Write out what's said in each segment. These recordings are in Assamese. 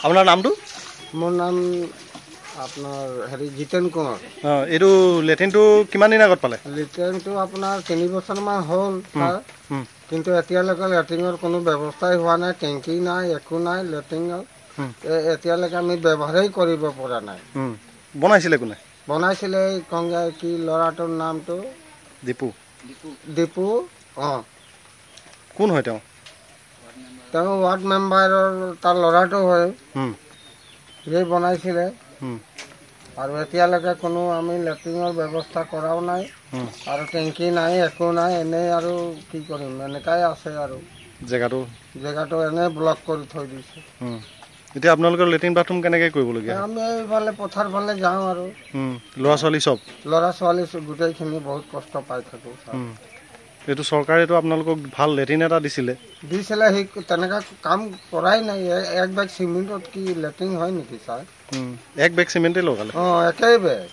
আপোনাৰ নামটো? মোৰ নাম আপোনাৰ জিতেন কুমাৰ। এইটো লেট্ৰিনটো কিমান দিন আগত পালে? লেট্ৰিনটো আপোনাৰ 3 বছৰমান হ'ল ছাৰ, কিন্তু এতিয়ালৈকে লেট্ৰিনৰ কোনো ব্যৱস্থাই হোৱা নাই, টেংকি নাই, একো নাই লেট্ৰিনৰ। এতিয়ালৈকে আমি ব্যৱহাৰেই কৰিব পৰা নাই। বনাইছিলে কোনে? বনাইছিলে কি ল'ৰাটোৰ নামটো দীপু। দীপু। অঁ, কোন হয় তেওঁ? তেওঁ ৱাৰ্ড মেম্বাৰৰ তাৰ ল'ৰাটো হয়। সিয়ে বনাইছিলে। আৰু এতিয়ালৈকে কোনো আমি লেট্ৰিনৰ ব্যৱস্থা কৰাও নাই, আৰু টেংকি নাই, একো নাই। এনেই আৰু কি কৰিম, এনেকাই আছে আৰু জেগাটো এনেই ব্লক কৰি থৈ দিছে। এতিয়া আপোনালোকৰ লেট্ৰিন বাথৰুম কেনেকৈ কৰিবলগীয়া? আমি এইফালে পথাৰ ফালে যাওঁ আৰু ল'ৰা ছোৱালী চব গোটেইখিনি বহুত কষ্ট পাই থাকোঁ। এইটো চৰকাৰেতো আপোনালোকক ভাল লেট্ৰিন এটা দিছিলে। সি তেনেকুৱা কাম কৰাই নাই। 1 বেগ চিমেণ্টত কি লেট্ৰিন হয় নেকি ছাৰ? 1 বেগ চিমেণ্টেই লগালে? অঁ, একেই বেগ।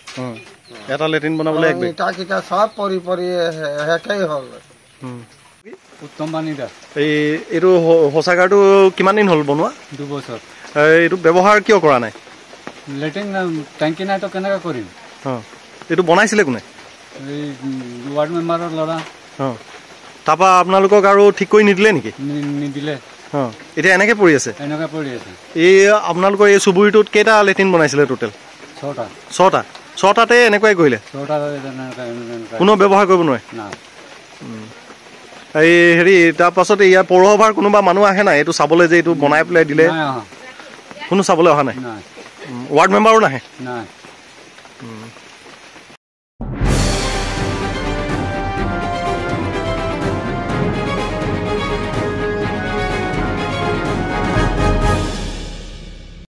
এটা লেট্ৰিন বনাবলৈ 1 বেগ। ইটা চব পৰি শেষেই হ'ল। উত্তম বাণী দাস। এইটো শৌচাগাৰটো কিমান দিন হ'ল বনোৱা? 2 বছৰ। এইটো ব্যৱহাৰ কিয় কৰা নাই? লেট্ৰিন টেংকি নাই তো কেনেকৈ কৰিম? এইটো বনাইছিলে কোনে? এই ৱাৰ্ড মেম্বাৰৰ ল'ৰা। তাৰপৰা আপোনালোকক আৰু ঠিক কৰি নিদিলে নেকি? নিদিলে। এতিয়া এনেকৈ পৰি আছে? এনেকৈ পৰি আছে। এই আপোনালোকৰ এই চুবুৰীটোত কেইটা লেট্ৰিন বনাইছিলে টোটেল? 6টা। 6টাতে এনেকুৱাই কৰিলে? কোনো ব্যৱহাৰ কৰিব নোৱাৰে? এই তাৰপাছত ইয়াৰ পৌৰসভাৰ কোনোবা মানুহ আহে নাই এইটো চাবলৈ, যে এইটো বনাই পেলাই দিলে? কোনো চাবলৈ অহা নাই? ৱাৰ্ড মেম্বাৰো নাহে?